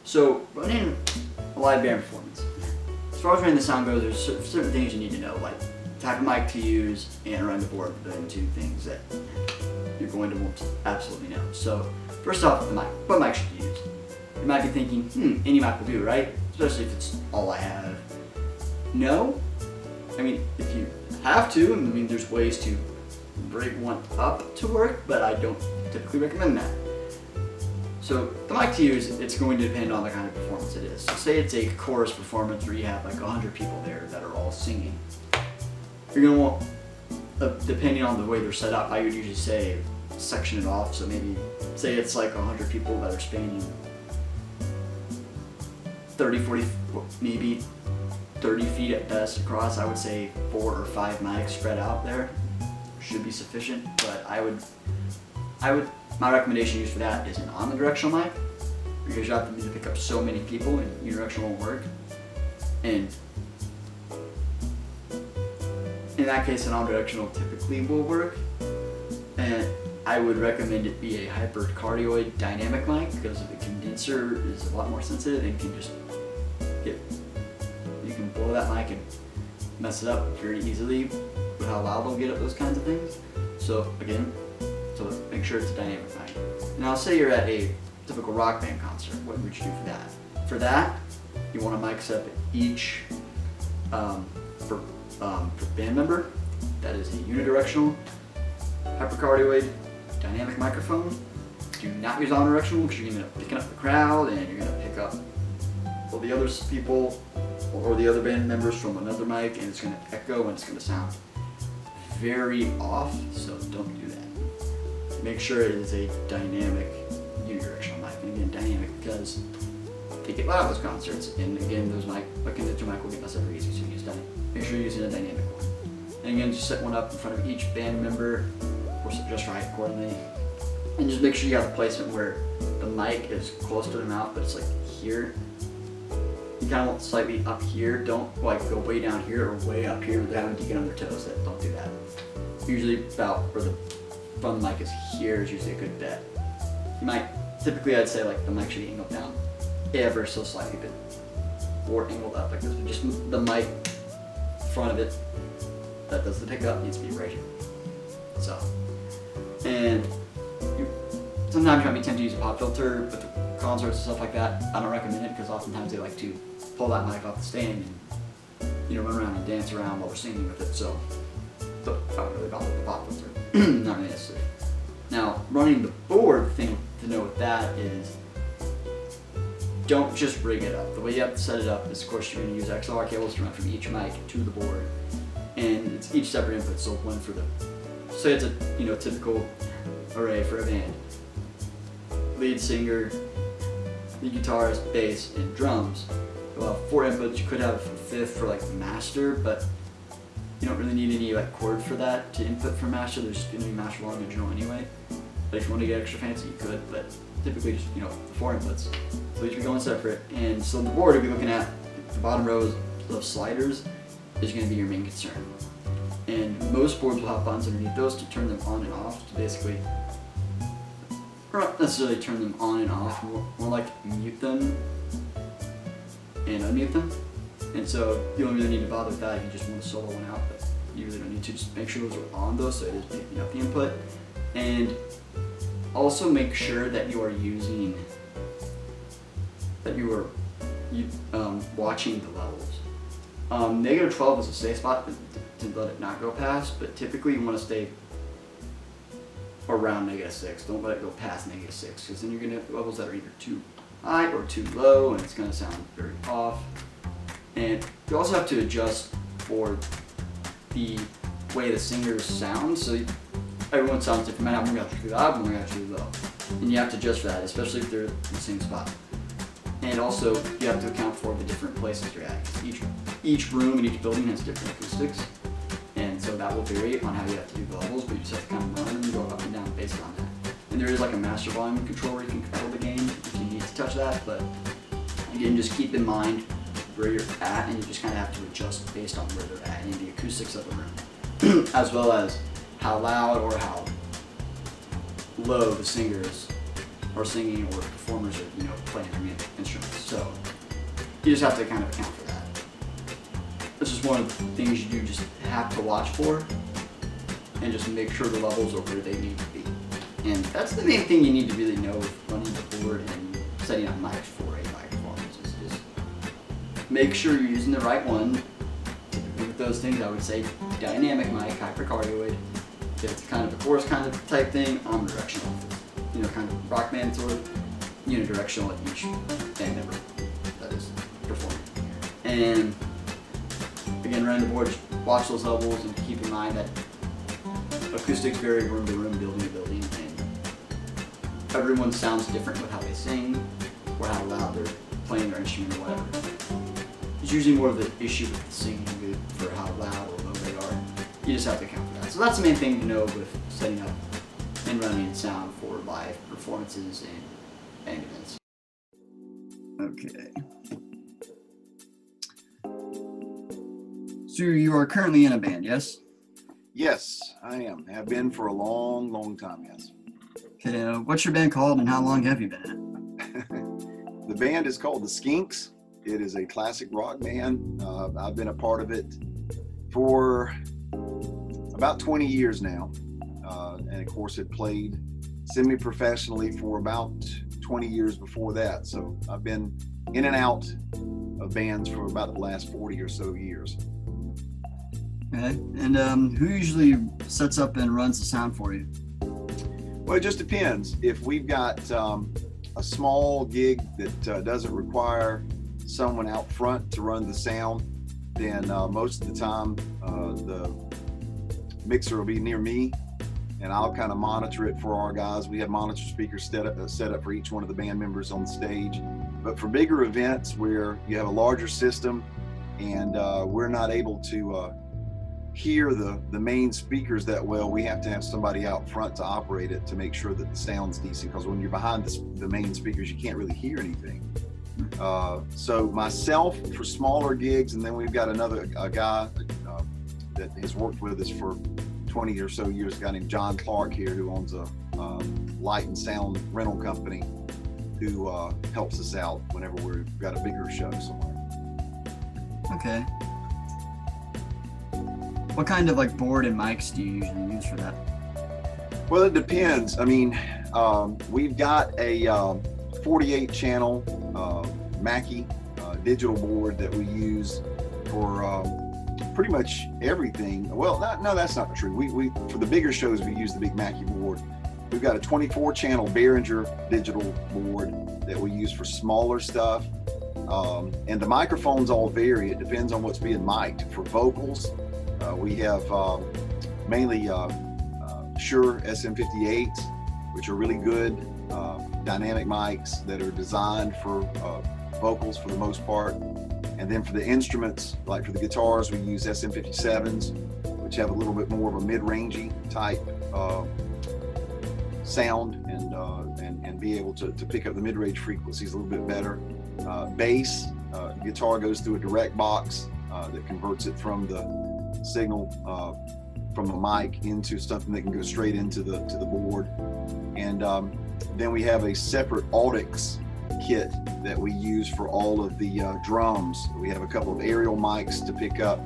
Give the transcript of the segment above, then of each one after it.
So running a live band performance. As far as running the sound goes, there's certain things you need to know, like type of mic to use and running the board, the two things that you're going to want to absolutely know. So first off, the mic. What mic should you use? You might be thinking, any mic will do, right? Especially if it's all I have. No. I mean, if you have to, I mean, there's ways to break one up to work, but I don't typically recommend that. So the mic to use, it's going to depend on the kind of performance it is. So say it's a chorus performance where you have like 100 people there that are all singing. You're going to want, depending on the way they're set up, I would usually say section it off. So maybe say it's like 100 people that are spanning 30, 40, maybe 30 feet at best across. I would say 4 or 5 mics spread out there should be sufficient, but my recommendation used for that is an omnidirectional mic, because you have to pick up so many people and unidirectional won't work. And in that case, an omnidirectional typically will work. And I would recommend it be a hypercardioid dynamic mic, because the condenser is a lot more sensitive and can just you can blow that mic and mess it up very easily with how loud they'll get at those kinds of things. So again, make sure it's a dynamic mic. Now say you're at a typical rock band concert, what would you do for that? For that, you want a mic set up each for band member. That is a unidirectional hypercardioid dynamic microphone. Do not use omnidirectional, because you're going to end up picking up the crowd and you're going to pick up all the other people or the other band members from another mic, and it's going to echo and it's going to sound very off, so don't do that. Make sure it is a dynamic unidirectional mic. And again, dynamic because they get loud at those concerts, and again, a condenser mic will get messed up very easy, so you use make sure you're using a dynamic one. And again, just set one up in front of each band member, or just right accordingly. And just make sure you have the placement where the mic is close to the mouth, but it's like here. You kind of want slightly up here. Don't like go way down here or way up here without having to get on their toes. Don't do that. Usually about where the front mic is here is usually a good bet. You might, typically I'd say like the mic should be angled down ever so slightly, but or angled up like this. But just the mic front of it that does the pickup needs to be right here. So, and sometimes you might be tempted to use a pop filter with the concerts and stuff like that. I don't recommend it, because oftentimes they like to pull that mic off the stand and run around and dance around while we're singing with it. So I don't really bother with the pop filter. Not really necessary. Now, running the board, thing to know with that is don't just rig it up. The way you have to set it up is, of course, you're going to use XLR cables to run from each mic to the board, and it's each separate input. So one for say it's a typical array for a band: lead singer, lead guitarist, bass, and drums. You'll have 4 inputs. You could have a 5th for like master, but you don't really need any like chord for that to input for master. There's going to be master one original anyway. But if you want to get extra fancy, you could. But typically, just 4 inputs. So each will be going separate. And so on the board, if you're looking at the bottom rows of sliders, is going to be your main concern. And most boards will have buttons underneath those to turn them on and off. To basically, or not necessarily turn them on and off, more like mute them and unmute them. And so you don't really need to bother with that if you just want to solo one out, but you really don't need to. Just make sure those are on though, so it is picking up the input. And also make sure that you are watching the levels. -12 is a safe spot to let it not go past, but typically you want to stay around -6. Don't let it go past -6, because then you're going to have levels that are either too high or too low, and it's going to sound very off. And you also have to adjust for the way the singers sound. So everyone sounds different. One got too loud, one got too low. And you have to adjust for that, especially if they're in the same spot. And also, you have to account for the different places you're at. Each room and each building has different acoustics. And so that will vary on how you have to do the levels, but you just have to kind of run and go up and down based on that. And there is like a master volume control where you can control the gain if you need to touch that, but again, just keep in mind where you're at, and you just kind of have to adjust based on where they're at and the acoustics of the room, as well as how loud or how low the singers are singing or performers are, playing their instruments. So you just have to kind of account for that. It's just one of the things you do just have to watch for, and just make sure the levels are where they need to be. And that's the main thing you need to really know with running the board and setting up mics for a live performance is make sure you're using the right one. Typically with those things, I would say dynamic mic, hypercardioid. If it's kind of a chorus kind of type thing, omnidirectional. Kind of rock band sort of unidirectional at each band member that is performing. And again, running the board, just watch those levels and keep in mind that acoustics vary room to room, building to building, and everyone sounds different with how they sing or how loud they're playing their instrument or whatever. It's usually more of the issue with the singing for how loud or low they are. You just have to account for that. So that's the main thing to know with setting up and running sound for live performances and band events. Okay. So you are currently in a band, yes? Yes, I am. Have been for a long, long time, yes. Okay, what's your band called and how long have you been in it? The band is called The Skinks. It is a classic rock band. I've been a part of it for about 20 years now. And of course, it played semi-professionally for about 20 years before that. So I've been in and out of bands for about the last 40 or so years. Okay, and who usually sets up and runs the sound for you? Well, it just depends. If we've got a small gig that doesn't require someone out front to run the sound, then most of the time the mixer will be near me, and I'll kind of monitor it for our guys. We have monitor speakers set up for each one of the band members on the stage. But for bigger events where you have a larger system and we're not able to hear the main speakers that well, we have to have somebody out front to operate it to make sure that the sound's decent, because when you're behind the main speakers, you can't really hear anything. So myself for smaller gigs, and then we've got a guy that has worked with us for 20 or so years, a guy named John Clark here, who owns a light and sound rental company, who helps us out whenever we've got a bigger show somewhere. Okay. What kind of board and mics do you usually use for that? Well, it depends. I mean, we've got a 48 channel Mackie digital board that we use for pretty much everything. Well, no, that's not true. We for the bigger shows, we use the big Mackie board. We've got a 24 channel Behringer digital board that we use for smaller stuff. And the microphones all vary. It depends on what's being mic'd. For vocals, we have mainly Shure SM58s, which are really good dynamic mics that are designed for vocals for the most part. And then for the instruments, like for the guitars, we use SM57s, which have a little bit more of a mid-rangey type sound and be able to pick up the mid-range frequencies a little bit better. Bass, guitar goes through a direct box that converts it from the signal from the mic into something that can go straight into the board. And then we have a separate Audix kit that we use for all of the drums. We have a couple of aerial mics to pick up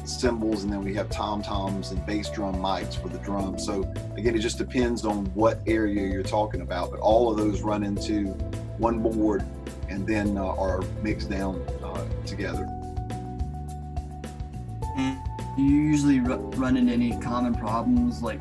cymbals, and then we have tom-toms and bass drum mics for the drums. So again, it just depends on what area you're talking about, but all of those run into one board and then are mixed down together. Do you usually run into any common problems with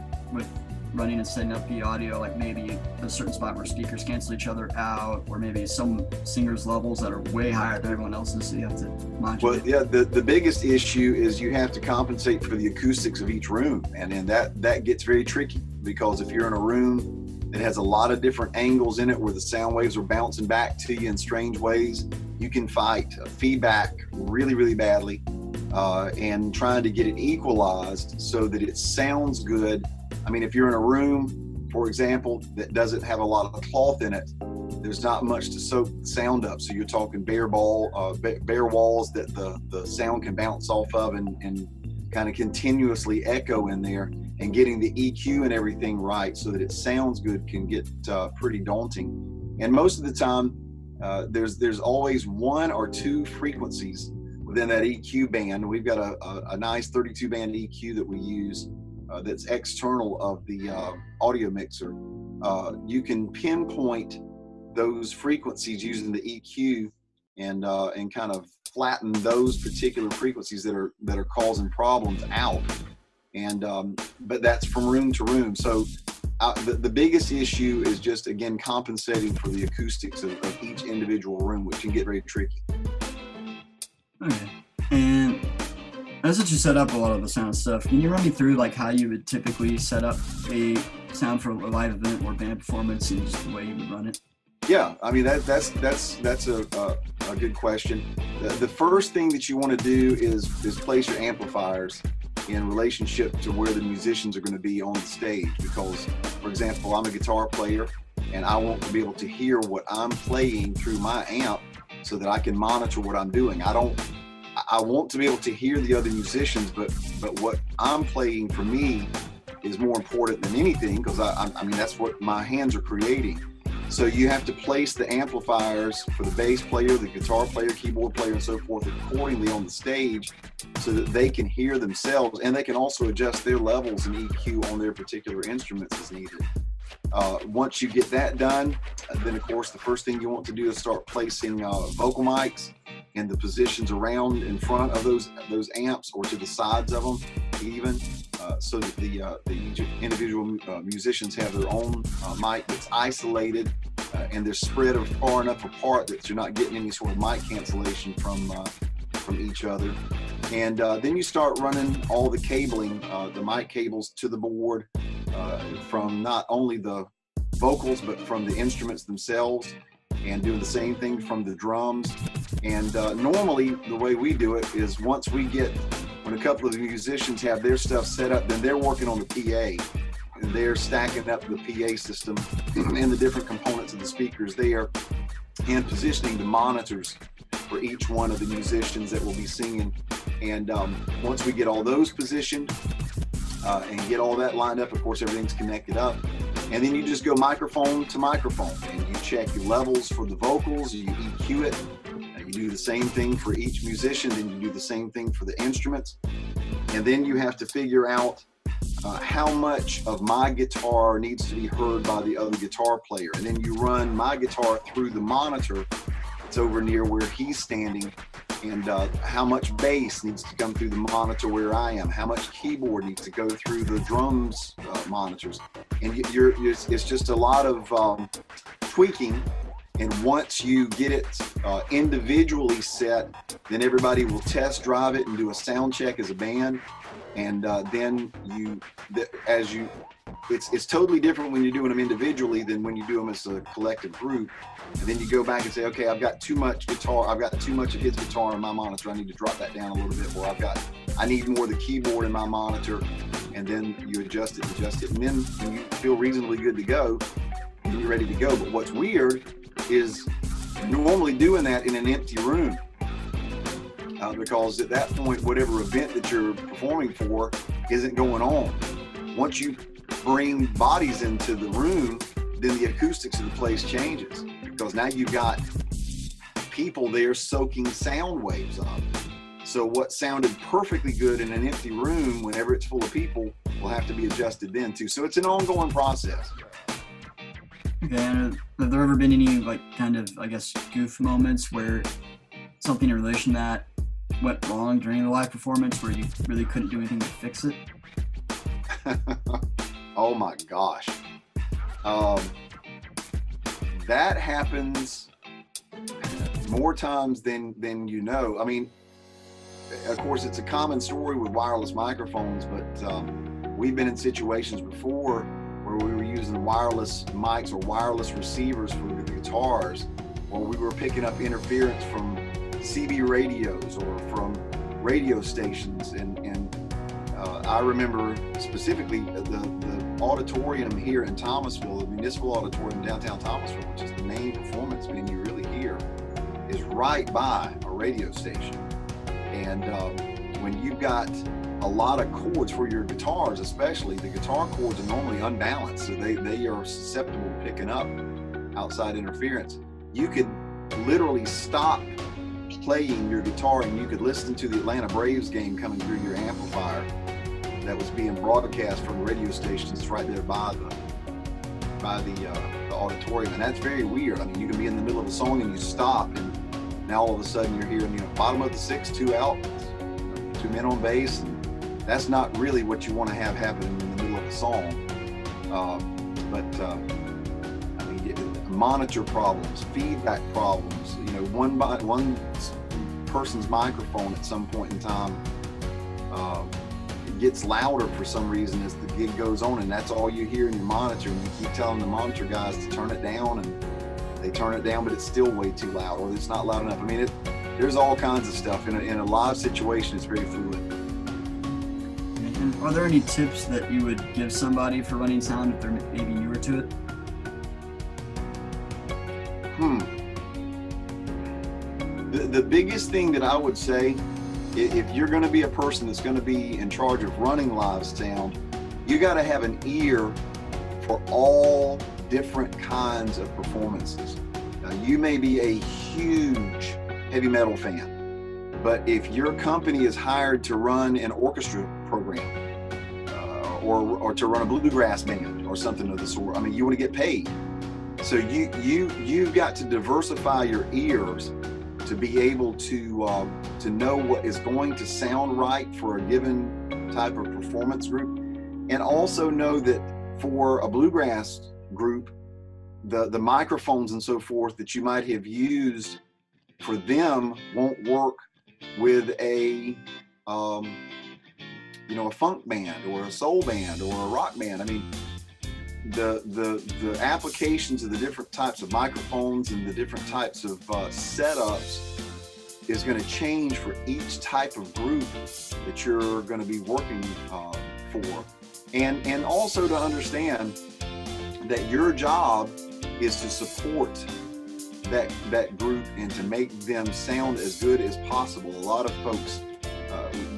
running and setting up the audio, like maybe a certain spot where speakers cancel each other out, or maybe some singers' levels that are way higher than everyone else's, so you have to modulate? Well, yeah, the biggest issue is you have to compensate for the acoustics of each room, and then that gets very tricky, because if you're in a room that has a lot of different angles in it where the sound waves are bouncing back to you in strange ways, you can fight feedback really, really badly, and trying to get it equalized so that it sounds good. I mean, if you're in a room, for example, that doesn't have a lot of cloth in it, there's not much to soak the sound up. So you're talking bare walls that the sound can bounce off of and kind of continuously echo in there, and getting the EQ and everything right so that it sounds good can get pretty daunting. And most of the time, there's always one or two frequencies within that EQ band. We've got a nice 32 band EQ that we use that's external of the audio mixer. You can pinpoint those frequencies using the EQ and kind of flatten those particular frequencies that are causing problems out. And but that's from room to room. So the biggest issue is just, again, compensating for the acoustics of each individual room, which can get very tricky. Okay. And as that you set up a lot of the sound stuff, can you run me through like how you would typically set up a sound for a live event or band performance and just the way you would run it? Yeah, I mean that's a good question. The first thing that you want to do is place your amplifiers in relationship to where the musicians are going to be on the stage. Because, for example, I'm a guitar player and I want to be able to hear what I'm playing through my amp so that I can monitor what I'm doing. I want to be able to hear the other musicians, but what I'm playing for me is more important than anything, because I mean that's what my hands are creating. So you have to place the amplifiers for the bass player, the guitar player, keyboard player, and so forth accordingly on the stage so that they can hear themselves, and they can also adjust their levels and EQ on their particular instruments as needed. Once you get that done, then of course the first thing you want to do is start placing vocal mics in the positions around in front of those amps or to the sides of them even, so that the individual musicians have their own mic that's isolated and they're spread far enough apart that you're not getting any sort of mic cancellation from each other. And then you start running all the cabling, the mic cables to the board, from not only the vocals but from the instruments themselves, and doing the same thing from the drums. And normally the way we do it is when a couple of the musicians have their stuff set up, then they're working on the PA, and they're stacking up the PA system and the different components of the speakers there, and positioning the monitors for each one of the musicians that will be singing. And once we get all those positioned and get all that lined up, of course everything's connected up, and then you just go microphone to microphone and you check your levels for the vocals, you EQ it, you do the same thing for each musician, then you do the same thing for the instruments, and then you have to figure out how much of my guitar needs to be heard by the other guitar player, and then you run my guitar through the monitor that's over near where he's standing, and how much bass needs to come through the monitor where I am, how much keyboard needs to go through the drums monitors, and it's just a lot of tweaking. And once you get it individually set, then everybody will test drive it and do a sound check as a band, and then it's totally different when you're doing them individually than when you do them as a collective group. And then you go back and say, okay, I've got too much guitar, I've got too much of his guitar in my monitor, I need to drop that down a little bit, or I need more of the keyboard in my monitor, and then you adjust it, and then when you feel reasonably good to go, then you're ready to go. But what's weird is normally doing that in an empty room, because at that point, whatever event that you're performing for isn't going on. Once you bring bodies into the room, then the acoustics of the place changes, because now you've got people there soaking sound waves up. So what sounded perfectly good in an empty room, whenever it's full of people, will have to be adjusted then too. So it's an ongoing process. Okay, and have there ever been any kind of, I guess, goof moments where something in relation to that went wrong during the live performance where you really couldn't do anything to fix it? Oh my gosh. That happens more times than you know. I mean, of course, it's a common story with wireless microphones, but we've been in situations before where we were using wireless mics or wireless receivers for the guitars, or we were picking up interference from CB radios or from radio stations. And I remember specifically the auditorium here in Thomasville, the Municipal Auditorium downtown Thomasville, which is the main performance venue really here, is right by a radio station. And when you've got a lot of chords for your guitars, especially, the guitar chords are normally unbalanced, so they are susceptible to picking up outside interference, you could literally stop playing your guitar and you could listen to the Atlanta Braves game coming through your amplifier that was being broadcast from the radio stations right there by the auditorium. And that's very weird. I mean, you can be in the middle of a song and you stop, and now all of a sudden you're hearing, bottom of the sixth, 2 out, 2 men on base. And that's not really what you want to have happen in the middle of a song. I mean, monitor problems, feedback problems. One person's microphone at some point in time it gets louder for some reason as the gig goes on, and that's all you hear in your monitor. And you keep telling the monitor guys to turn it down, and they turn it down, but it's still way too loud, or it's not loud enough. I mean, there's all kinds of stuff in a live situation. It's very fluid. And are there any tips that you would give somebody for running sound if they're maybe newer to it? The biggest thing that I would say, if you're going to be a person that's going to be in charge of running live sound, you got to have an ear for all different kinds of performances. Now, you may be a huge heavy metal fan, but if your company is hired to run an orchestra program or to run a bluegrass band or something of the sort, I mean, you want to get paid. So you've got to diversify your ears to be able to know what is going to sound right for a given type of performance group, and also know that for a bluegrass group, the microphones and so forth that you might have used for them won't work with a funk band or a soul band or a rock band. I mean, the applications of the different types of microphones and the different types of setups is going to change for each type of group that you're going to be working for, and also to understand that your job is to support that group and to make them sound as good as possible. A lot of folks,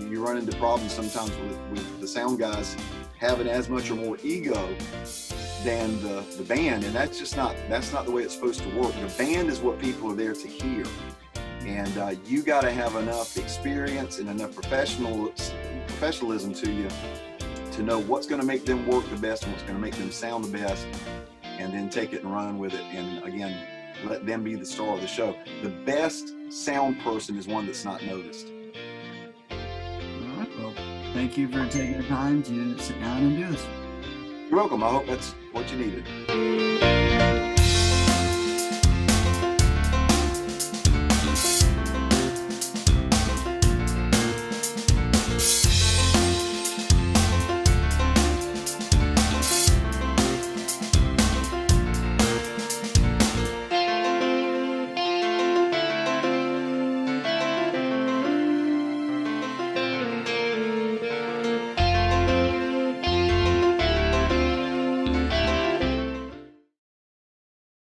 you run into problems sometimes with the sound guys having as much or more ego than the band, and that's not the way it's supposed to work. The band is what people are there to hear, and you got to have enough experience and enough professionalism to you to know what's going to make them work the best and what's going to make them sound the best, and then take it and run with it, and again, let them be the star of the show. The best sound person is one that's not noticed. All right, well, thank you for taking the time to sit down and do this. You're welcome. I hope that's what you needed.